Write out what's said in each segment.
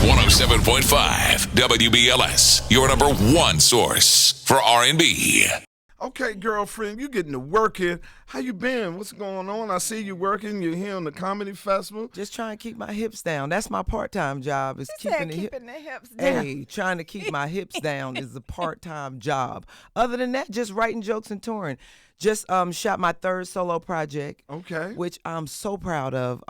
107.5 WBLS, your number one source for R&B. Okay, girlfriend, you getting to working. How you been? What's going on? I see you working. You're here on the comedy festival. Just trying to keep my hips down. That's my part-time job. Is keeping the hips down. Hey, trying to keep my hips down is a part-time job. Other than that, just writing jokes and touring. Just shot my third solo project. Okay. Which I'm so proud of.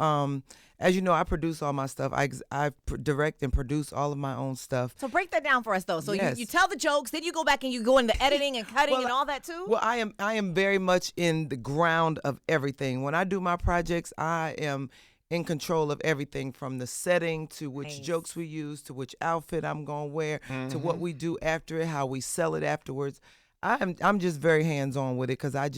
As you know, I produce all my stuff. I direct and produce all of my own stuff. So break that down for us, though. So yes. you tell the jokes, then you go back and you go into editing and cutting and all that, too? Well, I am very much in the ground of everything. When I do my projects, I am in control of everything from the setting to which jokes we use to which outfit I'm going to wear to what we do after it, how we sell it afterwards. I'm just very hands-on with it because I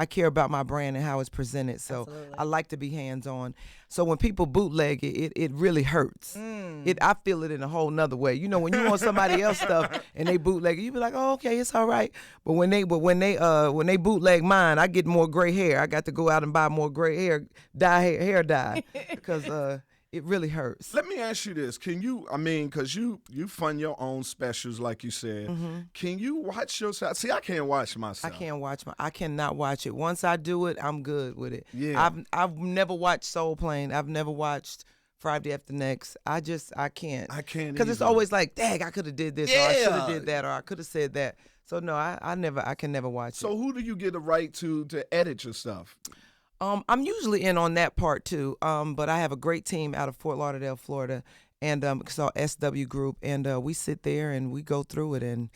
care about my brand and how it's presented. So Absolutely. I like to be hands-on. So when people bootleg it really hurts. I feel it in a whole nother way. You know, when you want somebody else stuff and they bootleg it, you be like, oh, okay, it's all right. But when they bootleg mine, I get more gray hair. I got to go out and buy more gray hair dye because it really hurts. Let me ask you this. Can you, because you fund your own specials, like you said. Can you watch yourself? See, I can't watch myself. I cannot watch it. Once I do it, I'm good with it. Yeah. I've never watched Soul Plane. I've never watched Friday After Next. I can't. I can't because it's always like, dang, I could have did this, or I should have did that, or I could have said that. So no, I can never watch it. So who do you get the right to edit your stuff? I'm usually in on that part too, but I have a great team out of Fort Lauderdale, Florida, and it's called SW Group, and we sit there and we go through it, and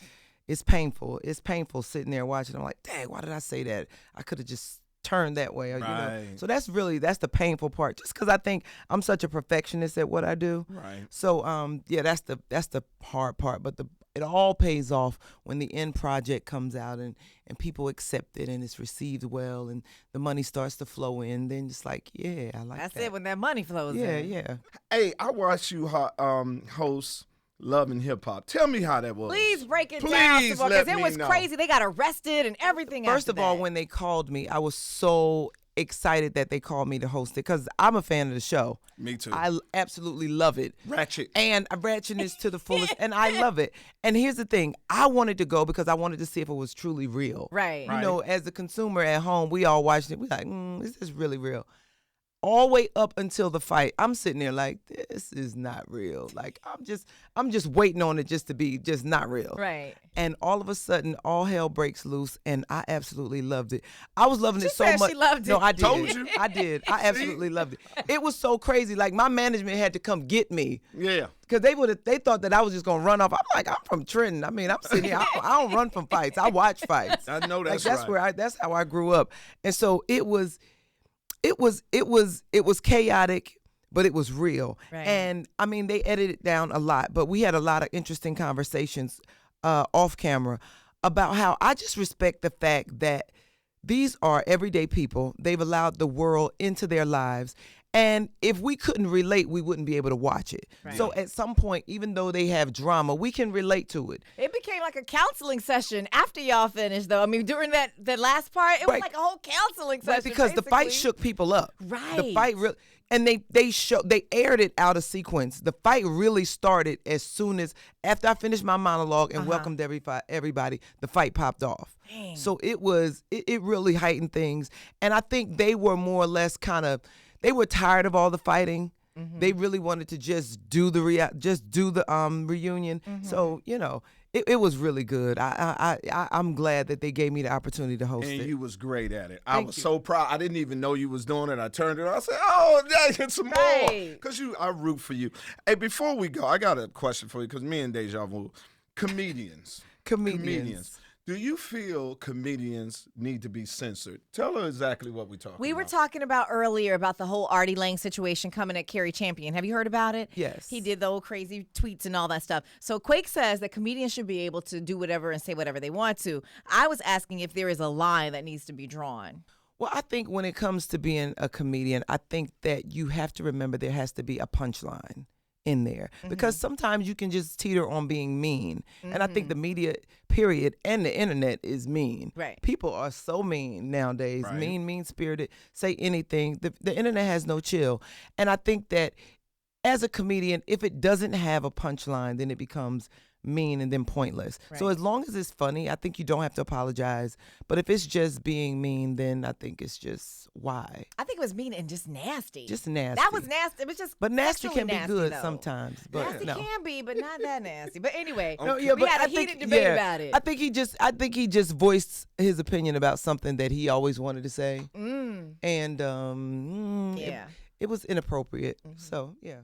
it's painful. It's painful sitting there watching. I'm like, dang, why did I say that? I could have just turned that way. Or, right. You know? So that's the painful part, just because I think I'm such a perfectionist at what I do. Right. So that's the hard part, but it all pays off when the end project comes out and people accept it and it's received well and the money starts to flow in. Then it's like, yeah, I like that. That's it, when that money flows in. Yeah. Hey, I watched you host Love and Hip Hop. Tell me how that was. Please break it down, because it was know. Crazy. They got arrested and everything. First of all, when they called me, I was so excited that they called me to host it because I'm a fan of the show. Me too. I absolutely love it. Ratchet. And ratchetness to the fullest, and I love it. And here's the thing. I wanted to go because I wanted to see if it was truly real. Right. You know, as a consumer at home, we all watched it. We're like, is this really real? All the way up until the fight, I'm sitting there like, this is not real. Like, I'm just waiting on it just to be just not real. Right. And all of a sudden, all hell breaks loose, and I absolutely loved it. I was loving it so said much. She loved it. No, I did. Told you. I did. I absolutely loved it. It was so crazy. Like, my management had to come get me. Yeah. Because they thought that I was just going to run off. I'm like, I'm from Trenton. I mean, I'm sitting here. I don't run from fights. I watch fights. I know that's like, right. That's how I grew up. And so it was chaotic, but it was real. Right. And I mean, they edited it down a lot, but we had a lot of interesting conversations off camera about how I just respect the fact that these are everyday people. They've allowed the world into their lives. And if we couldn't relate, we wouldn't be able to watch it. Right. So at some point, even though they have drama, we can relate to it. It became like a counseling session after y'all finished, though. I mean, during that last part, it was like a whole counseling session. Right, because the fight shook people up. Right. The fight really, and they aired it out of sequence. The fight really started as soon as after I finished my monologue and welcomed everybody. The fight popped off. Dang. So it really heightened things, and I think they were more or less they were tired of all the fighting. Mm-hmm. They really wanted to just do the reunion. Mm-hmm. So it was really good. I'm glad that they gave me the opportunity to host it. And you was great at it. I was so proud. I didn't even know you was doing it. I turned it on. I said, oh, yeah, get some more. Because I root for you. Hey, before we go, I got a question for you because me and Deja Vu, comedians. Do you feel comedians need to be censored? Tell her exactly what we're talking about. We were talking about earlier about the whole Artie Lange situation coming at Cari Champion. Have you heard about it? Yes. He did the old crazy tweets and all that stuff. So Quake says that comedians should be able to do whatever and say whatever they want to. I was asking if there is a line that needs to be drawn. Well, I think when it comes to being a comedian, I think that you have to remember there has to be a punchline in there because sometimes you can just teeter on being mean. And I think the media, period, and the internet is mean. Right. People are so mean nowadays, Right. mean-spirited, say anything. The internet has no chill. And I think that as a comedian, if it doesn't have a punchline, then it becomes mean and then pointless. Right. So as long as it's funny, I think you don't have to apologize. But if it's just being mean, then I think it's just why. I think it was mean and just nasty. Just nasty. That was nasty. It was just. But nasty can be nasty, good though. sometimes. But Nasty no. can be, but not that nasty. But anyway, No, yeah, we but had a I think, heated debate yeah, about it. I think he just voiced his opinion about something that he always wanted to say, and Yeah. it was inappropriate. So yeah.